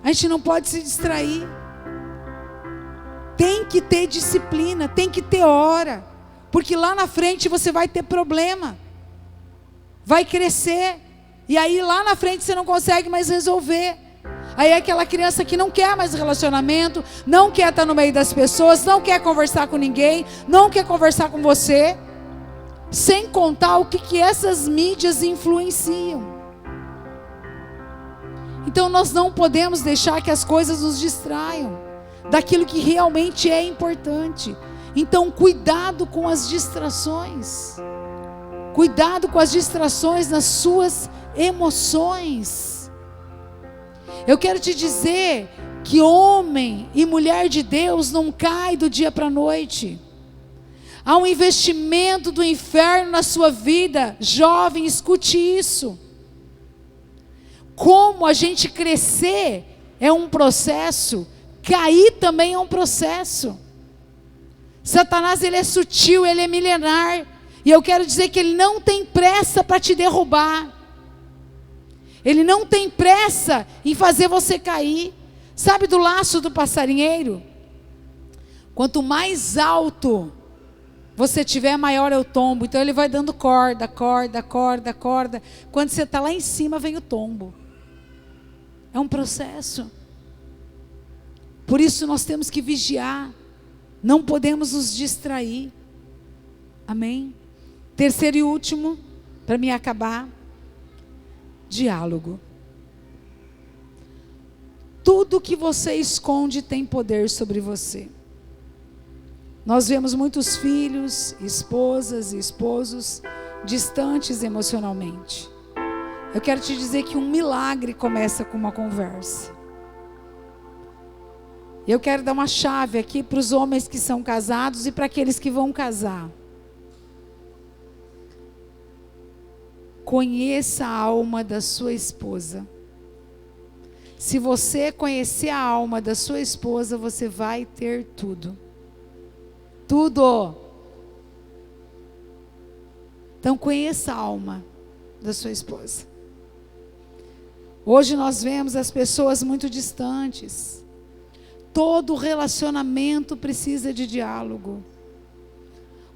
A gente não pode se distrair. Tem que ter disciplina, tem que ter hora. Porque lá na frente você vai ter problema. Vai crescer. E aí lá na frente você não consegue mais resolver. Aí é aquela criança que não quer mais relacionamento, não quer estar no meio das pessoas, não quer conversar com ninguém, não quer conversar com você. Sem contar o que essas mídias influenciam. Então nós não podemos deixar que as coisas nos distraiam daquilo que realmente é importante. Então cuidado com as distrações. Cuidado com as distrações nas suas emoções. Eu quero te dizer que homem e mulher de Deus não cai do dia para a noite. Há um investimento do inferno na sua vida. Jovem, escute isso. Como a gente crescer é um processo, cair também é um processo. Satanás, ele é sutil, ele é milenar. E eu quero dizer que ele não tem pressa para te derrubar. Ele não tem pressa em fazer você cair. Sabe do laço do passarinheiro? Quanto mais alto você tiver, maior é o tombo. Então ele vai dando corda. Quando você está lá em cima, vem o tombo. É um processo. Por isso nós temos que vigiar. Não podemos nos distrair. Amém? Terceiro e último, para me acabar. Diálogo. Tudo que você esconde tem poder sobre você. Nós vemos muitos filhos, esposas e esposos distantes emocionalmente. Eu quero te dizer que um milagre começa com uma conversa. Eu quero dar uma chave aqui para os homens que são casados e para aqueles que vão casar. Conheça a alma da sua esposa. Se você conhecer a alma da sua esposa, você vai ter tudo. Tudo. Então conheça a alma da sua esposa. Hoje nós vemos as pessoas muito distantes. Todo relacionamento precisa de diálogo.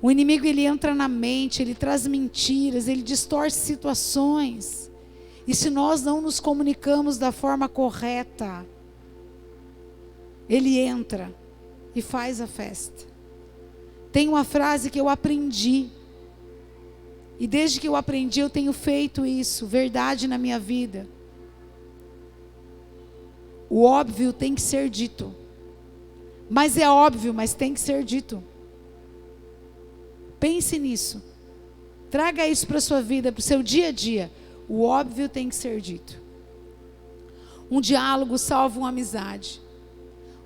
O inimigo, ele entra na mente, ele traz mentiras, ele distorce situações. E se nós não nos comunicamos da forma correta, ele entra e faz a festa. Tem uma frase que eu aprendi, e desde que eu aprendi eu tenho feito isso, verdade na minha vida. O óbvio tem que ser dito. Mas é óbvio, mas tem que ser dito. Pense nisso. Traga isso para a sua vida, para o seu dia a dia. O óbvio tem que ser dito. Um diálogo salva uma amizade.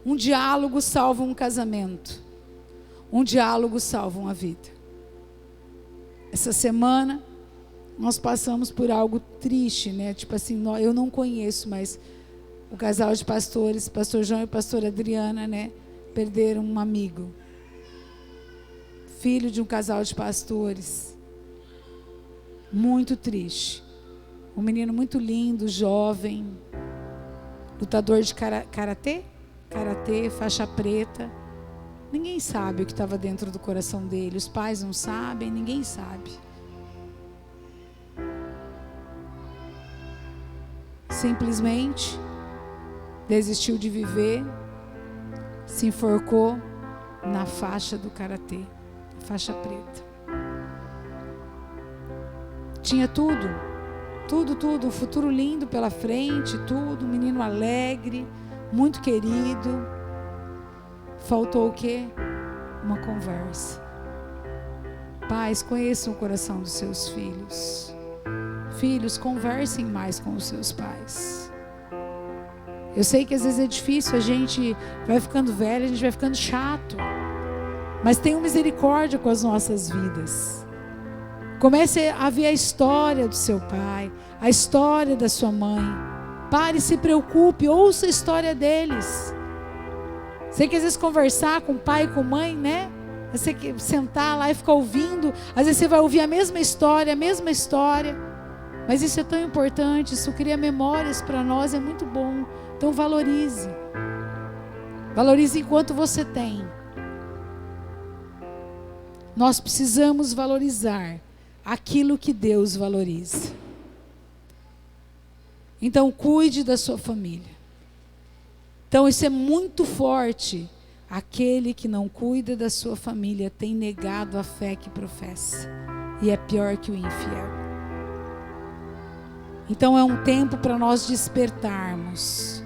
Um diálogo salva um casamento. Um diálogo salva uma vida. Essa semana nós passamos por algo triste, né? Tipo assim, eu não conheço, mas o casal de pastores, pastor João e pastora Adriana, né? Perderam um amigo. Filho de um casal de pastores. Muito triste. Um menino muito lindo, jovem, lutador de karatê, faixa preta. Ninguém sabe o que estava dentro do coração dele. Os pais não sabem, ninguém sabe. Simplesmente desistiu de viver, se enforcou na faixa do karatê, faixa preta. Tinha tudo, um futuro lindo pela frente, tudo, um menino alegre, muito querido. Faltou o quê? Uma conversa. Pais, conheçam o coração dos seus filhos. Filhos, conversem mais com os seus pais. Eu sei que às vezes é difícil, a gente vai ficando velho, a gente vai ficando chato. Mas tenham misericórdia com as nossas vidas. Comece a ver a história do seu pai, a história da sua mãe. Pare, se preocupe, ouça a história deles. Sei que às vezes conversar com o pai e com a mãe, né? Você sentar lá e ficar ouvindo, às vezes você vai ouvir a mesma história. Mas isso é tão importante, isso cria memórias para nós, é muito bom. Então valorize. Valorize enquanto você tem. Nós precisamos valorizar aquilo que Deus valoriza. Então cuide da sua família. Então isso é muito forte. Aquele que não cuida da sua família tem negado a fé que professa. E é pior que o infiel. Então é um tempo para nós despertarmos.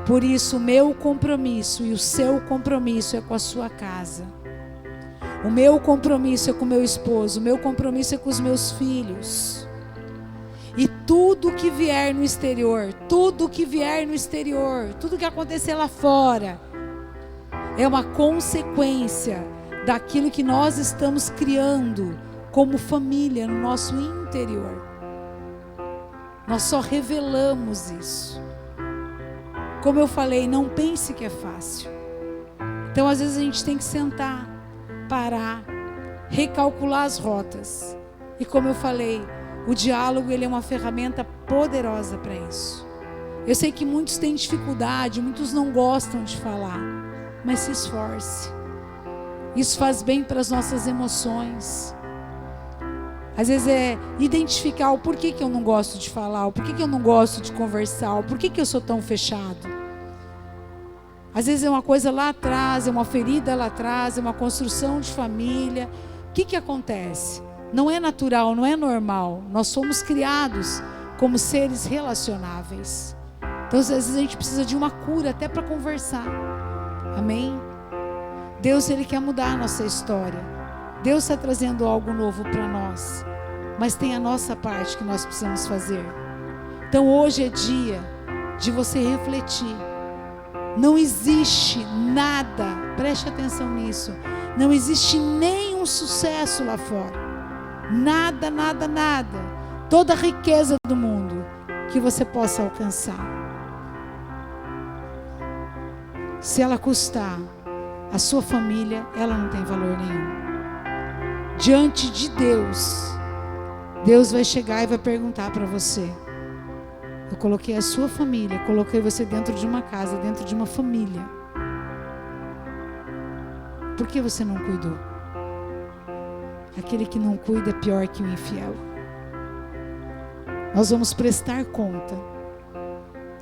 Por isso o meu compromisso e o seu compromisso é com a sua casa. O meu compromisso é com o meu esposo. O meu compromisso é com os meus filhos. E tudo que vier no exterior, tudo que acontecer lá fora, é uma consequência daquilo que nós estamos criando como família no nosso interior. Nós só revelamos isso. Como eu falei, não pense que é fácil. Então às vezes a gente tem que sentar, parar, recalcular as rotas. E como eu falei, o diálogo, ele é uma ferramenta poderosa para isso. Eu sei que muitos têm dificuldade, muitos não gostam de falar, mas se esforce. Isso faz bem para as nossas emoções. Às vezes é identificar o porquê que eu não gosto de falar, o porquê que eu não gosto de conversar, o porquê que eu sou tão fechado. Às vezes é uma coisa lá atrás, é uma ferida lá atrás, é uma construção de família. O que acontece? Não é natural, não é normal. Nós somos criados como seres relacionáveis. Então às vezes a gente precisa de uma cura até para conversar. Amém? Deus, Ele quer mudar a nossa história. Deus está trazendo algo novo para nós. Mas tem a nossa parte que nós precisamos fazer. Então hoje é dia de você refletir. Não existe nada, preste atenção nisso, não existe nenhum sucesso lá fora. Nada, toda a riqueza do mundo que você possa alcançar. Se ela custar a sua família, ela não tem valor nenhum. Diante de Deus, Deus vai chegar e vai perguntar para você: Eu coloquei a sua família, coloquei você dentro de uma casa, dentro de uma família. Por que você não cuidou? Aquele que não cuida é pior que o infiel. Nós vamos prestar conta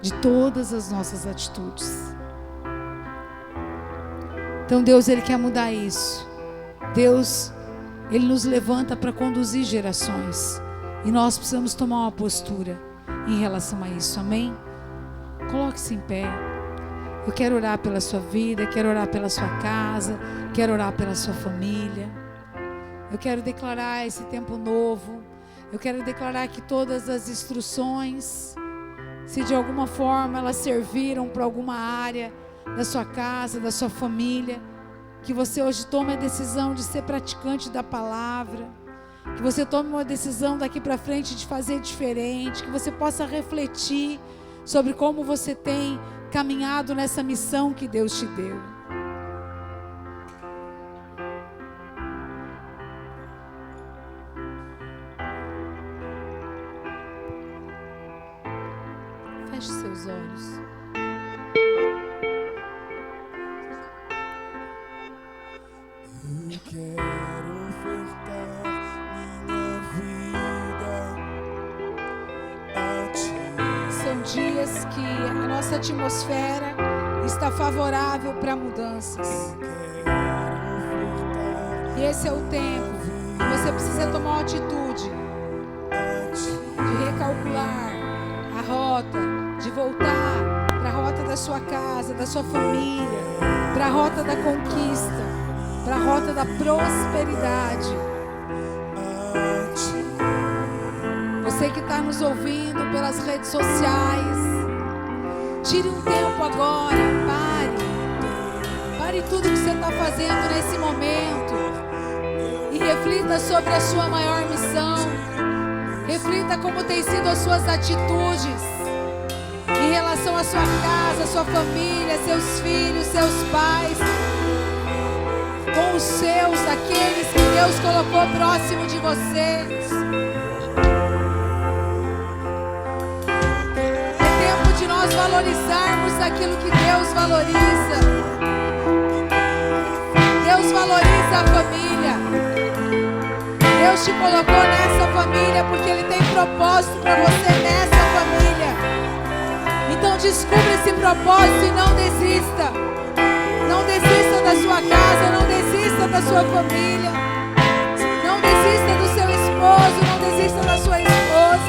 de todas as nossas atitudes. Então Deus, Ele quer mudar isso. Deus, Ele nos levanta para conduzir gerações. E nós precisamos tomar uma postura em relação a isso, amém? Coloque-se em pé. Eu quero orar pela sua vida, quero orar pela sua casa, quero orar pela sua família. Eu quero declarar esse tempo novo. Eu quero declarar que todas as instruções, se de alguma forma elas serviram para alguma área da sua casa, da sua família, que você hoje tome a decisão de ser praticante da palavra, que você tome uma decisão daqui para frente de fazer diferente, que você possa refletir sobre como você tem caminhado nessa missão que Deus te deu. Feche seus olhos. Eu quero ofertar minha vida a ti. São dias que a nossa atmosfera está favorável para mudanças. E esse é o tempo que você precisa tomar uma atitude de recalcular a rota, de voltar para a rota da sua casa, da sua família, para a rota da conquista, para a rota da prosperidade. Você que está nos ouvindo pelas redes sociais, tire um tempo agora, pare tudo que você está fazendo nesse momento e reflita sobre a sua maior missão. Reflita como tem sido as suas atitudes em relação à sua casa, à sua família, seus filhos, seus pais, com os seus, aqueles que Deus colocou próximo de vocês. É tempo de nós valorizarmos aquilo que Deus valoriza. Deus valoriza a família. Deus te colocou nessa família porque Ele tem propósito para você nessa família. Então descubra esse propósito e não desista. Não desista da sua casa, não desista da sua família. Não desista do seu esposo, não desista da sua esposa.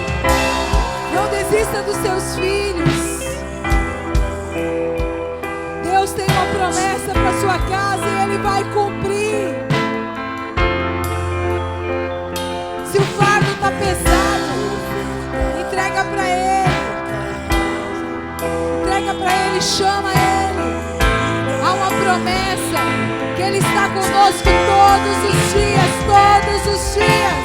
Não desista dos seus filhos. Deus tem uma promessa para sua casa e Ele vai cumprir. Se o fardo está pesado, entrega para Ele. Entrega para Ele, chama Ele. Há uma promessa que Ele está conosco todos os dias, todos os dias.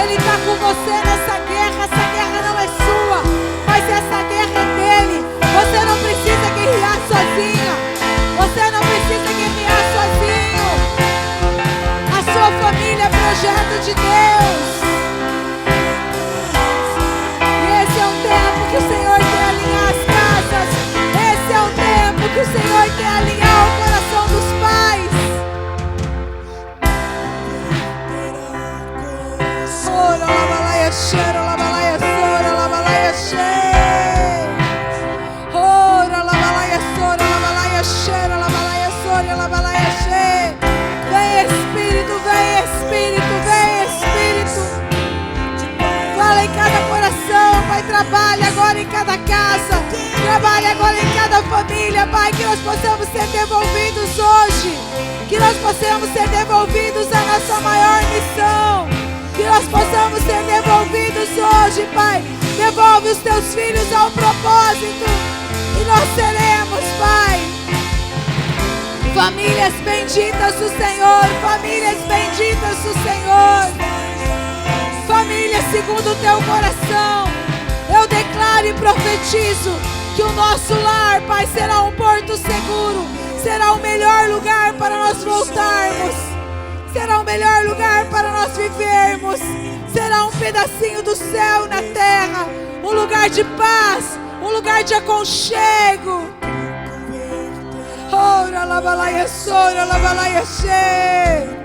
Ele está com você nessa guerra. Essa guerra não é sua, mas essa guerra é dele. Você não precisa guerrear sozinha. Você não precisa guerrear sozinho. A sua família é projeto de Deus. E esse é um tempo que o Senhor quer alinhar as casas. Esse é um tempo que o Senhor quer alinhar o coração dos pais. Ora, labalaia, cheira, labalaia, sora, labalaia, cheira. Ora, labalaia, sora, labalaia, cheira, labalaia, sora, labalaia, cheira. Vem Espírito, vem Espírito, vem Espírito. Fala em cada coração, Pai, trabalha agora em cada casa. Trabalha agora em cada família, Pai, que nós possamos ser devolvidos hoje. Que nós possamos ser devolvidos à nossa maior missão. Que nós possamos ser devolvidos hoje, Pai. Devolve os teus filhos ao propósito. E nós seremos, Pai, famílias benditas do Senhor. Famílias benditas do Senhor. Família segundo o teu coração. Eu declaro e profetizo que o nosso lar, Pai, será um porto seguro. Será o melhor lugar para nós voltarmos. Será o melhor lugar para nós vivermos. Será um pedacinho do céu na terra. um lugar de paz, um lugar de aconchego. Ora, labalaia, sora, labalaia, che.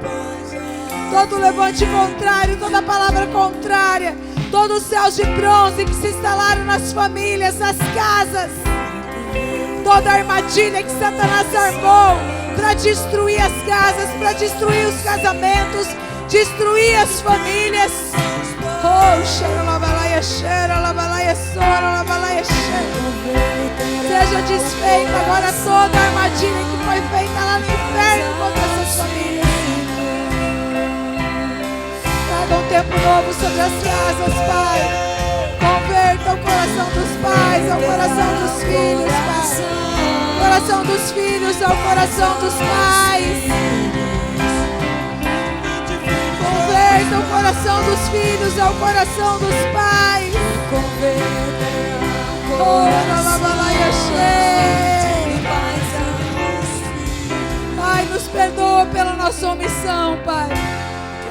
Todo levante contrário, toda palavra contrária, todos os céus de bronze que se instalaram nas famílias, nas casas, toda armadilha que Satanás armou para destruir as casas, para destruir os casamentos, destruir as famílias. Oh, seja desfeita agora toda a armadilha que foi feita lá no inferno contra essas famílias. Traga um tempo novo sobre as casas, Pai. Converta o coração dos pais ao coração dos filhos, Pai. O coração dos filhos ao coração dos pais. Converta o coração dos filhos ao coração dos pais. Pai, nos perdoa pela nossa omissão, Pai.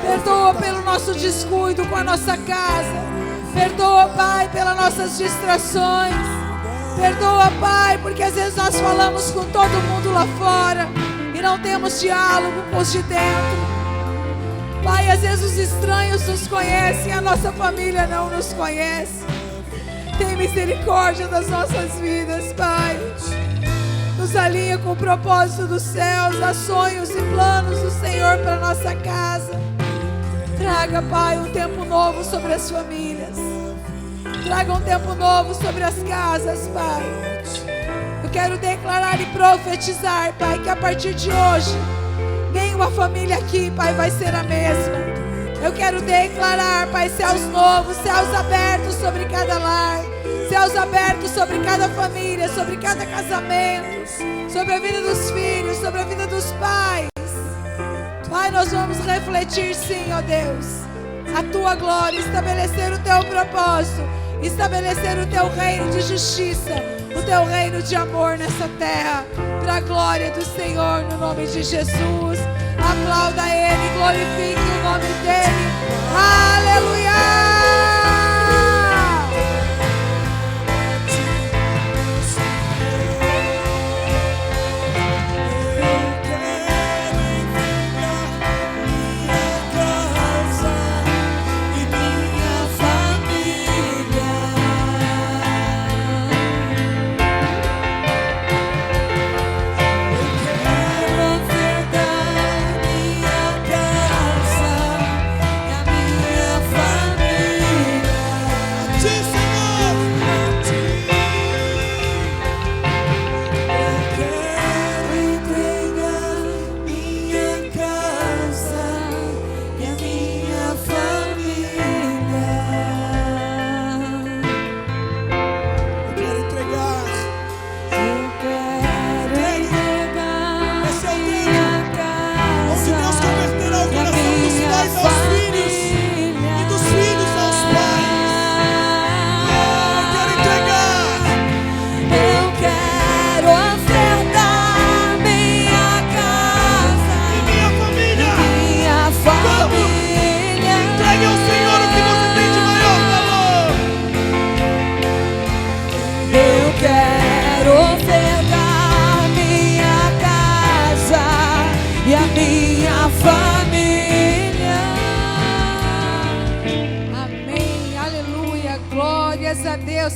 Perdoa pelo nosso descuido com a nossa casa. Perdoa, Pai, pelas nossas distrações. Perdoa, Pai, porque às vezes nós falamos com todo mundo lá fora e não temos diálogo com os de dentro. Pai, às vezes os estranhos nos conhecem, a nossa família não nos conhece. Tem misericórdia das nossas vidas, Pai. Nos alinha com o propósito dos céus, dá sonhos e planos do Senhor para nossa casa. Traga, Pai, um tempo novo sobre as famílias. Traga um tempo novo sobre as casas, Pai. Eu quero declarar e profetizar, Pai, que a partir de hoje nenhuma família aqui, Pai, vai ser a mesma. Eu quero declarar, Pai, céus novos, céus abertos sobre cada lar, céus abertos sobre cada família, sobre cada casamento, sobre a vida dos filhos, sobre a vida dos pais. Pai, nós vamos refletir sim, ó Deus, a Tua glória, estabelecer o Teu propósito, estabelecer o Teu reino de justiça, o Teu reino de amor nessa terra, para a glória do Senhor, no nome de Jesus. Aplauda Ele, glorifique o nome dEle. Aleluia!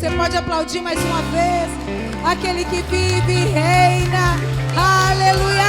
Você pode aplaudir mais uma vez aquele que vive e reina. Aleluia.